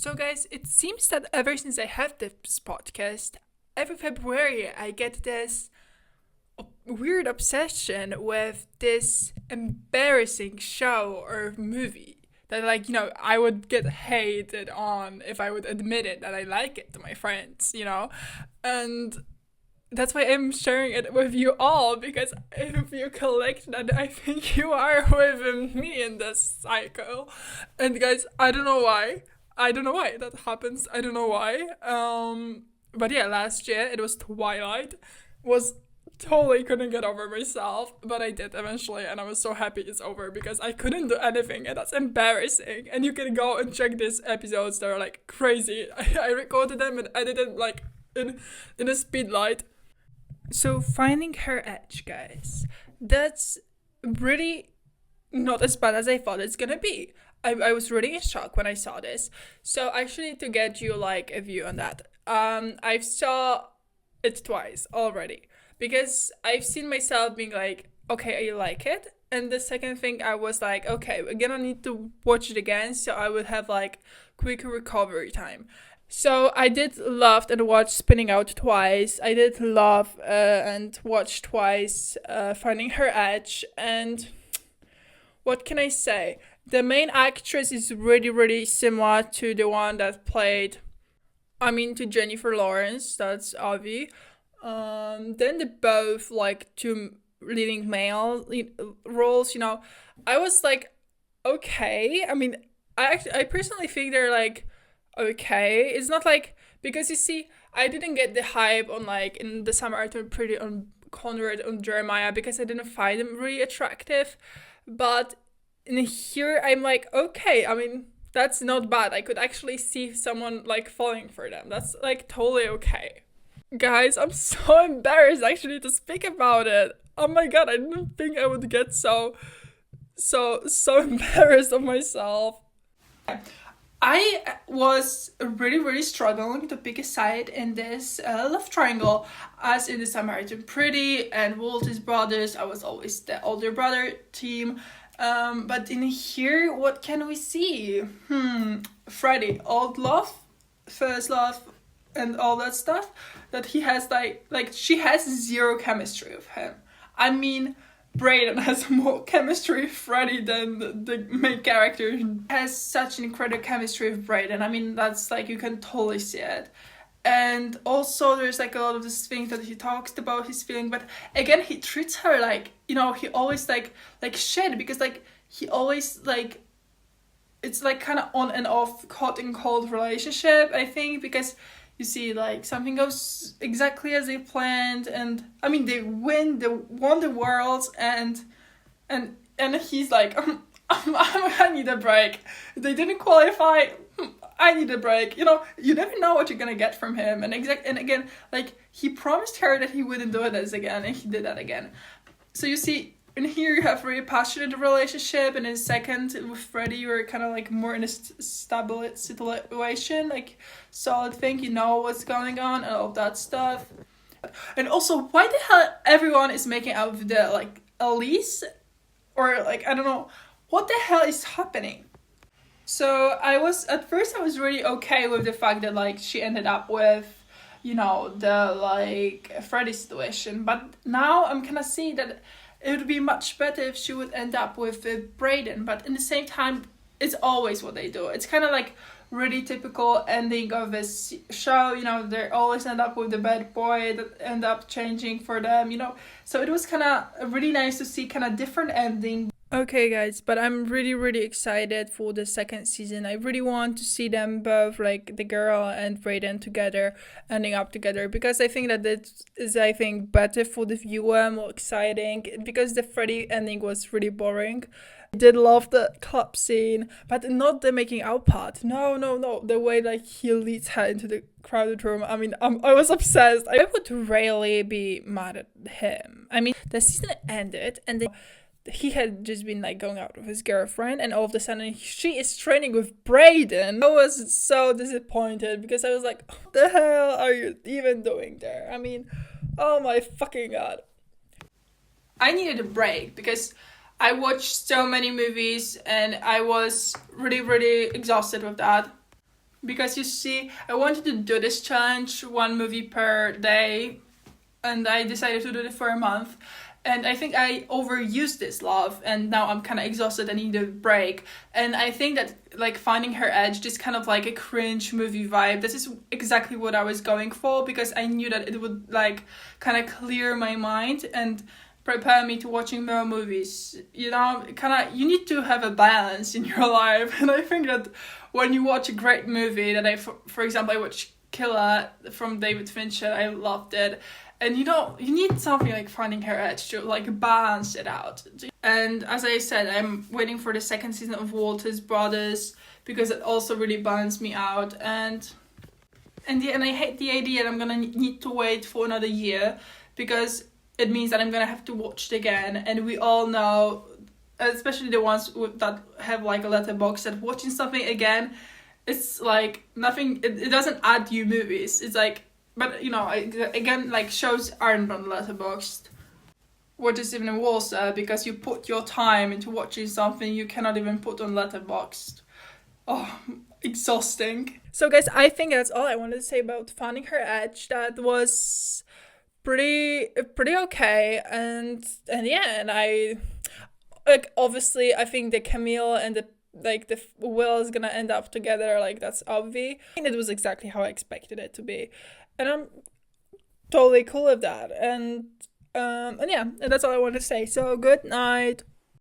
So, guys, it seems that ever since I have this podcast, every February I get this weird obsession with this embarrassing show or movie that, like, I would get hated on if I would admit it that I like it to my friends. And that's why I'm sharing it with you all because if you collect that, I think you are with me in this cycle. And guys, I don't know why. I don't know why that happens. I don't know why. But yeah, last year it was Twilight. Was totally couldn't get over myself, but I did eventually, and I was so happy it's over because I couldn't do anything, and that's embarrassing. And you can go and check these episodes; they're like crazy. I recorded them and edited like in a speed light. So finding her edge, guys, that's really not as bad as I thought it's gonna be. I was really in shock when I saw this. So actually to get you like a view on that. I've saw it twice already because I've seen myself being like, okay, I like it. And the second thing I was like, okay, we're gonna need to watch it again so I would have like quick recovery time. So I did love and watch Spinning Out twice. I did love and watch twice Finding Her Edge. And what can I say? The main actress is really, really similar to the one that played, to Jennifer Lawrence. That's Avi. Then they both like two leading male roles. I was like, okay. I personally think they're like okay. It's not like because you see, I didn't get the hype on like in the summer I turned pretty on Conrad on Jeremiah because I didn't find him really attractive, but in here I'm like okay. That's not bad. I could actually see someone like falling for them. That's like totally okay. Guys, I'm so embarrassed actually to speak about it. Oh my god, I didn't think I would get so embarrassed of myself. I was really, really struggling to pick a side in this love triangle. As in the Samaritan Pretty and Walt's brothers, I was always the older brother team. But in here, what can we see? Freddie, old love, first love, and all that stuff. That he has like she has zero chemistry with him. Brayden has more chemistry with Freddie than the main character has such an incredible chemistry with Brayden. That's like you can totally see it. And also there's like a lot of this thing that he talks about his feeling, but again he treats her like he always like shit because like he always like it's like kind of on and off hot and cold relationship, I think, because you see, like, something goes exactly as they planned, and they won the world, and he's like, I need a break. They didn't qualify. I need a break. You never know what you're gonna get from him, and again, like he promised her that he wouldn't do this again, and he did that again. So you see. And here you have a very passionate relationship, and in second with Freddie you're kind of like more in a stable situation, like solid thing, what's going on and all that stuff. And also, why the hell everyone is making out with the like Elise, or like I don't know what the hell is happening. So at first I was really okay with the fact that like she ended up with the like Freddie situation, but now I'm kind of seeing that it would be much better if she would end up with Brayden, but in the same time, it's always what they do. It's kind of like really typical ending of this show, they always end up with the bad boy that end up changing for them, So it was kind of really nice to see kind of different ending. Okay, guys, but I'm really, really excited for the second season. I really want to see them both, like the girl and Brayden together, ending up together, because I think that is, better for the viewer, more exciting, because the Freddie ending was really boring. I did love the club scene, but not the making out part. No. The way like he leads her into the crowded room. I was obsessed. I would rarely be mad at him. The season ended and he had just been like going out with his girlfriend, and all of a sudden she is training with Brayden. I was so disappointed because I was like, what the hell are you even doing there? Oh my fucking god. I needed a break because I watched so many movies and I was really, really exhausted with that. because you see, I wanted to do this challenge, one movie per day, and I decided to do it for a month. And I think I overused this love, and now I'm kind of exhausted. I need a break. And I think that like Finding Her Edge, this kind of like a cringe movie vibe, this is exactly what I was going for, because I knew that it would like kind of clear my mind and prepare me to watching more movies. You know, kind of, you need to have a balance in your life. And I think that when you watch a great movie, that for example, I watched Killer from David Fincher, I loved it. And you need something like Finding Her Edge to like balance it out. And as I said, I'm waiting for the second season of Walters Brothers, because it also really balanced me out. And I hate the idea that I'm gonna need to wait for another year, because it means that I'm gonna have to watch it again. And we all know, especially the ones that have like a letterbox, that watching something again, it's like nothing. It doesn't add you movies. It's like. But, you know, again, like, shows aren't on Letterboxd. What is even worse, because you put your time into watching something you cannot even put on Letterboxd. Oh, exhausting. So, guys, I think that's all I wanted to say about Finding Her Edge. That was pretty okay. And yeah, and I... Like, obviously, I think the Camille and the Will is gonna end up together. Like, that's obvious. I think it was exactly how I expected it to be. And I'm totally cool with that. And yeah, and that's all I want to say. So good night.